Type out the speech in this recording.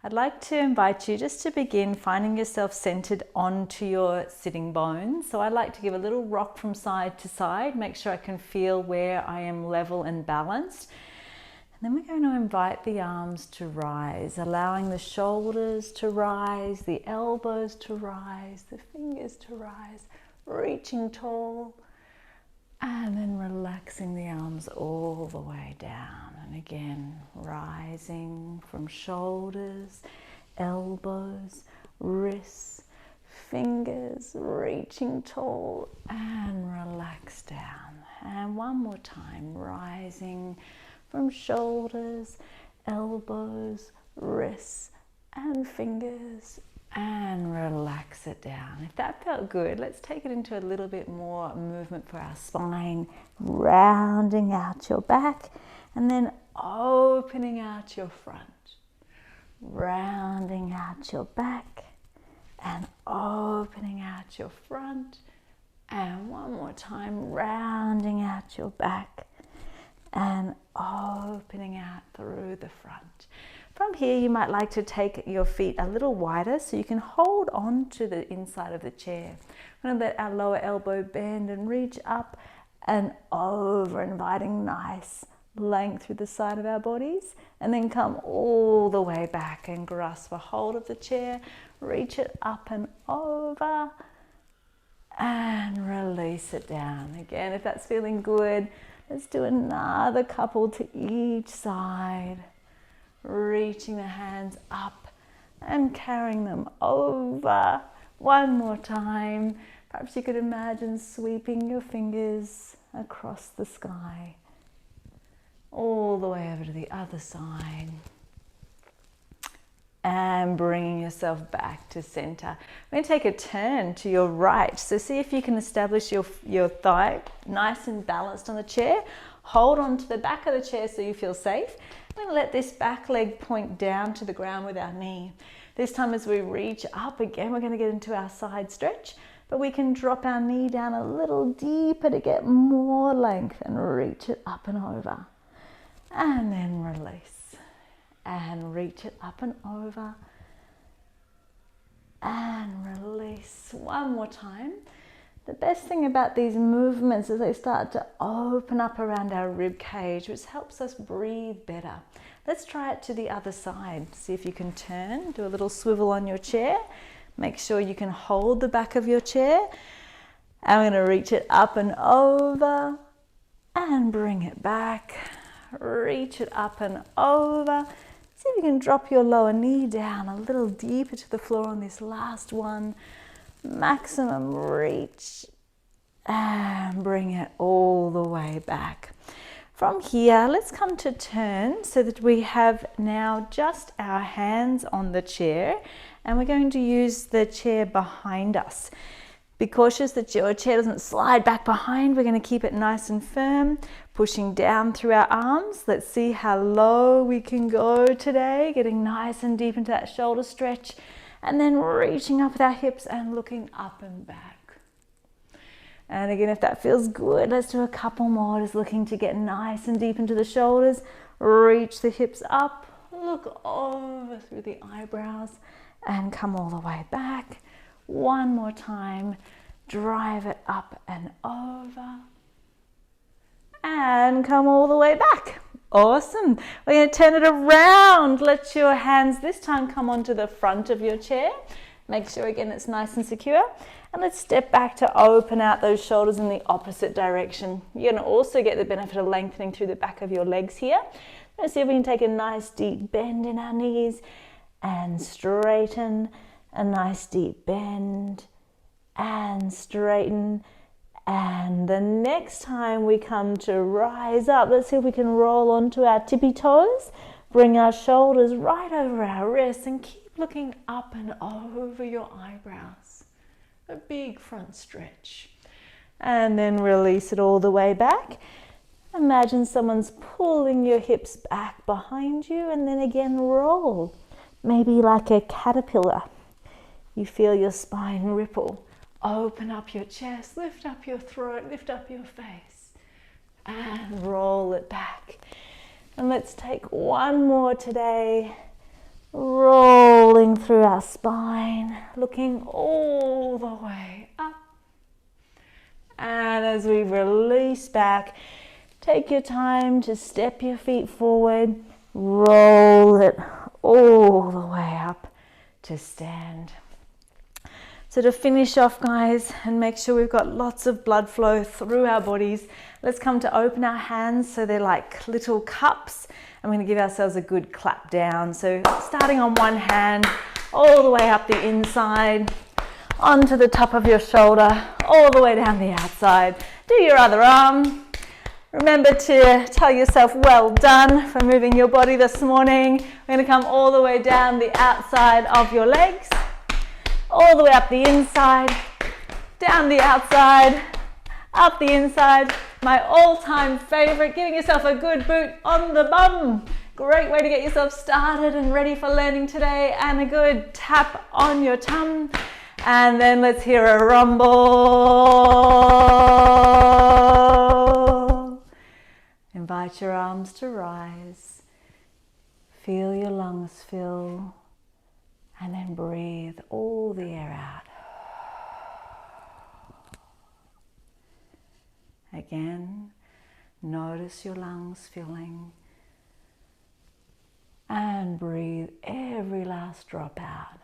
I'd like to invite you just to begin finding yourself centered onto your sitting bones. So I'd like to give a little rock from side to side, make sure I can feel where I am level and balanced. And then we're going to invite the arms to rise, allowing the shoulders to rise, the elbows to rise, the fingers to rise, reaching tall, and then relaxing the arms all the way down. And again, rising from shoulders, elbows, wrists, fingers, reaching tall, and relax down. And one more time, rising from shoulders, elbows, wrists, and fingers, and relax it down. If that felt good, let's take it into a little bit more movement for our spine, rounding out your back and then opening out your front, rounding out your back and opening out your front, and one more time, rounding out your back and opening out through the front. From here, you might like to take your feet a little wider so you can hold on to the inside of the chair. We're going to let our lower elbow bend and reach up and over, inviting nice length through the side of our bodies, and then come all the way back and grasp a hold of the chair, reach it up and over, and release it down. Again, if that's feeling good, let's do another couple to each side. Reaching the hands up and carrying them over. One more time. Perhaps you could imagine sweeping your fingers across the sky, all the way over to the other side. And bringing yourself back to center. I'm going to take a turn to your right. So see if you can establish your thigh nice and balanced on the chair. Hold on to the back of the chair so you feel safe. I'm going to let this back leg point down to the ground with our knee. This time as we reach up again, we're going to get into our side stretch, but we can drop our knee down a little deeper to get more length and reach it up and over. And then release. And reach it up and over. And release. One more time. The best thing about these movements is they start to open up around our rib cage, which helps us breathe better. Let's try it to the other side. See if you can turn, do a little swivel on your chair. Make sure you can hold the back of your chair. And we're going to reach it up and over and bring it back. Reach it up and over. See if you can drop your lower knee down a little deeper to the floor on this last one. Maximum reach, and bring it all the way back. From here, let's come to turn so that we have now just our hands on the chair, and we're going to use the chair behind us. Be cautious that your chair doesn't slide back behind. We're going to keep it nice and firm, pushing down through our arms. Let's see how low we can go today, getting nice and deep into that shoulder stretch. And then reaching up with our hips and looking up and back. And again, if that feels good, let's do a couple more. Just looking to get nice and deep into the shoulders. Reach the hips up. Look over through the eyebrows and come all the way back. One more time. Drive it up and over. And come all the way back. Awesome. We're going to turn it around. Let your hands this time come onto the front of your chair. Make sure again it's nice and secure. And let's step back to open out those shoulders in the opposite direction. You're going to also get the benefit of lengthening through the back of your legs here. Let's see if we can take a nice deep bend in our knees and straighten. A nice deep bend and straighten. And the next time we come to rise up, let's see if we can roll onto our tippy toes. Bring our shoulders right over our wrists and keep looking up and over your eyebrows. A big front stretch. And then release it all the way back. Imagine someone's pulling your hips back behind you, and then again roll. Maybe like a caterpillar. You feel your spine ripple. Open up your chest, lift up your throat, lift up your face, and roll it back. And let's take one more today. Roll through our spine, looking all the way up. And as we release back, take your time to step your feet forward, roll it all the way up to stand. So to finish off, guys, and make sure we've got lots of blood flow through our bodies, let's come to open our hands so they're like little cups. I'm going to give ourselves a good clap down. So starting on one hand, all the way up the inside, onto the top of your shoulder, all the way down the outside. Do your other arm. Remember to tell yourself well done for moving your body this morning. We're going to come all the way down the outside of your legs, all the way up the inside, down the outside, up the inside. My all-time favorite, giving yourself a good boot on the bum. Great way to get yourself started and ready for learning today, and a good tap on your tum. And then let's hear a rumble. Invite your arms to rise. Feel your lungs fill, and then breathe all the air out. Again, notice your lungs filling, and breathe every last drop out.